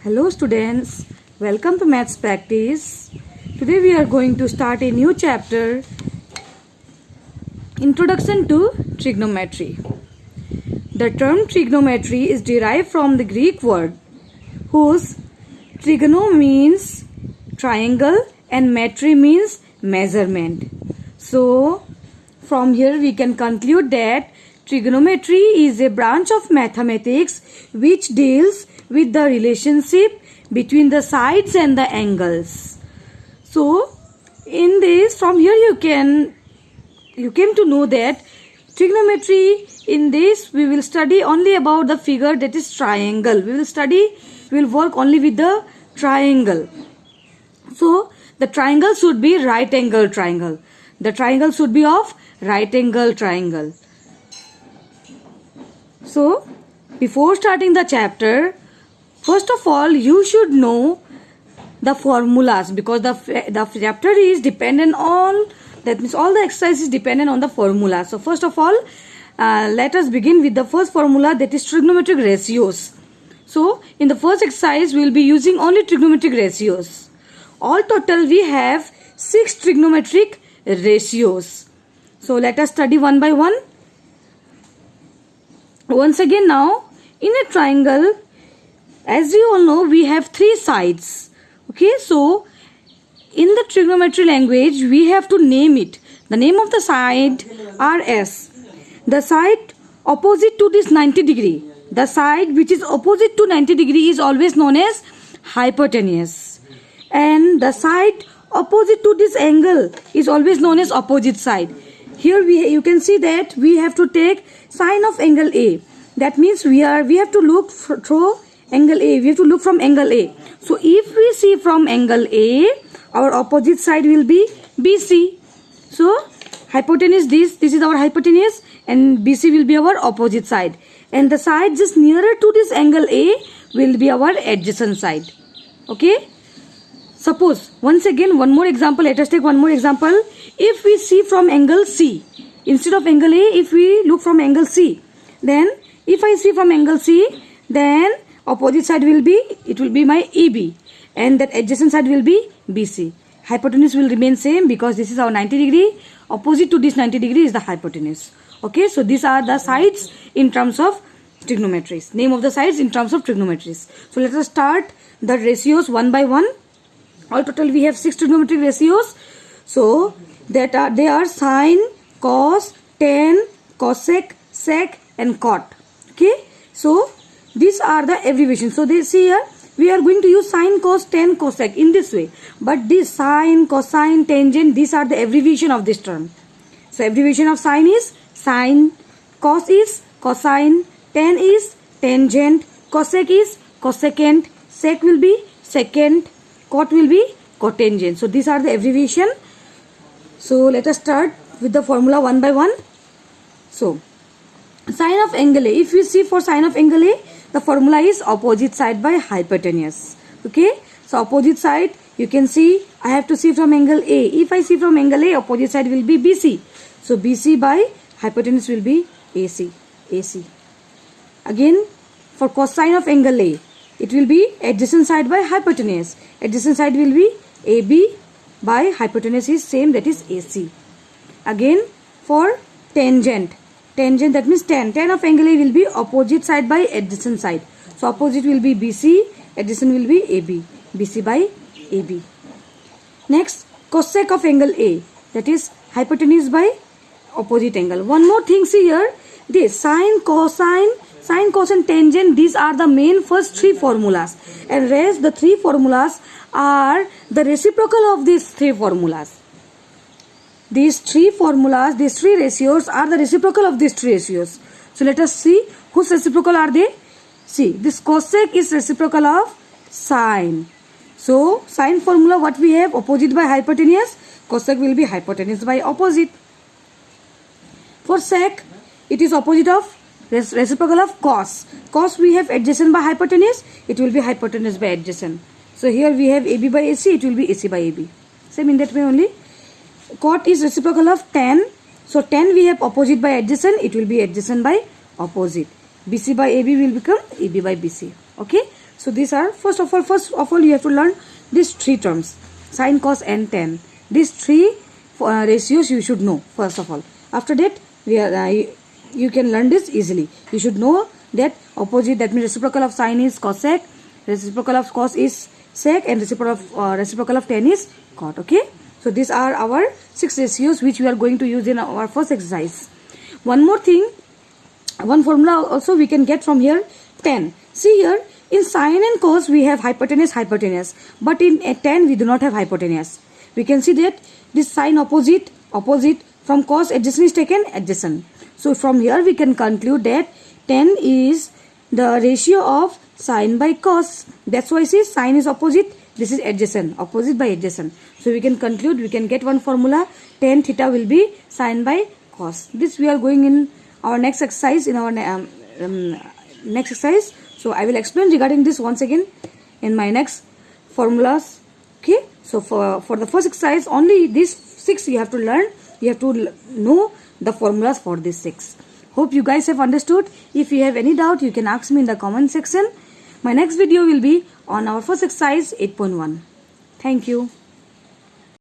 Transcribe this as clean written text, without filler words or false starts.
Hello students, welcome to Maths Practice. Today we are going to start a new chapter, Introduction to Trigonometry. The term trigonometry is derived from the Greek word whose trigono means triangle and metry means measurement. So from here we can conclude that trigonometry is a branch of mathematics which deals with the relationship between the sides and the angles. So in this, from here you came to know that trigonometry, in this we will study only about the figure, that is triangle. We will work only with the triangle. So the triangle should be right angle triangle. The triangle should be of right angle triangle. So before starting the chapter, first of all you should know the formulas, because the chapter is dependent on, that means all the exercise is dependent on the formula. So first of all, let us begin with the first formula, that is trigonometric ratios. So in the first exercise we will be using only trigonometric ratios. All total we have 6 trigonometric ratios. So let us study one by one. Once again, now in a triangle, as we all know, we have 3 sides. Okay, so in the trigonometry language we have to name it. The name of the side are S. The side opposite to this 90 degree, the side which is opposite to 90 degree is always known as hypotenuse, and the side opposite to this angle is always known as opposite side. Here you can see that we have to take sine of angle A. That means we have to look through angle A. We have to look from angle A. So if we see from angle A, our opposite side will be BC. So hypotenuse, this is our hypotenuse, and BC will be our opposite side. And the side just nearer to this angle A will be our adjacent side. Okay. Suppose, once again, one more example. Let us take one more example. If we see from angle C, instead of angle A, if we look from angle C, then if I see from angle C, then opposite side will be my EB, and that adjacent side will be BC. Hypotenuse will remain same because this is our 90 degree. Opposite to this 90 degree is the hypotenuse. Okay, so these are the sides in terms of trigonometries. Name of the sides in terms of trigonometries. So let us start the ratios one by one. All total we have 6 trigonometric ratios. So they are sine, cos, tan, cosec, sec and cot. Okay, so these are the abbreviations. So they see here we are going to use sine, cos, tan, cosec in this way. But this sine, cosine, tangent, these are the abbreviation of this term. So abbreviation of sine is sine, cos is cosine, tan is tangent, cosec is cosecant, sec will be secant, cot will be cotangent. So these are the abbreviation. So let us start with the formula one by one. So sine of angle A, if we see for sine of angle A, the formula is opposite side by hypotenuse. Okay, so opposite side, you can see I have to see from angle A. If I see from angle A, opposite side will be BC. So BC by hypotenuse will be AC. Again, for cosine of angle A, it will be adjacent side by hypotenuse. Adjacent side will be AB by hypotenuse is same, that is AC. Again, for tangent, that means tan of angle A will be opposite side by adjacent side. So opposite will be BC, adjacent will be AB. BC by AB. Next, cosec of angle A, that is hypotenuse by opposite angle. One more thing, see here, this sine, cosine, tangent, these are the main first 3 formulas, and rest the 3 formulas are the reciprocal of these 3 formulas. These 3 formulas, these 3 ratios are the reciprocal of these 3 ratios. So let us see whose reciprocal are they. See, this cosec is reciprocal of sine. So sine formula, what we have, opposite by hypotenuse, cosec will be hypotenuse by opposite. For sec, it is opposite of reciprocal of cos. Cos we have adjacent by hypotenuse, it will be hypotenuse by adjacent. So here we have AB by AC, it will be AC by AB. Same in that way only. Cot is reciprocal of tan. So tan we have opposite by adjacent, it will be adjacent by opposite. BC by AB will become AB by BC. Okay. So these are, first of all you have to learn these three terms: sine, cos and tan. These three ratios you should know first of all. After that you can learn this easily. You should know that opposite, that means reciprocal of sine is cosec, reciprocal of cos is sec, and reciprocal of tan is cot. Okay, so these are our 6 ratios which we are going to use in our first exercise. One more thing, one formula also we can get from here: tan. See here, in sine and cos we have hypotenuse, but in tan we do not have hypotenuse. We can see that this sine opposite, from cos adjacent is taken adjacent. So from here we can conclude that tan is the ratio of sine by cos. That's why see, sine is opposite, this is adjacent, opposite by adjacent. So we can conclude, we can get one formula: tan theta will be sine by cos. This we are going in our next exercise, in our next exercise. So I will explain regarding this once again in my next formulas. Okay, so for the first exercise, only these 6 you have to learn. You have to know the formulas for these 6. Hope you guys have understood. If you have any doubt, you can ask me in the comment section. My next video will be on our first exercise 8.1. Thank you.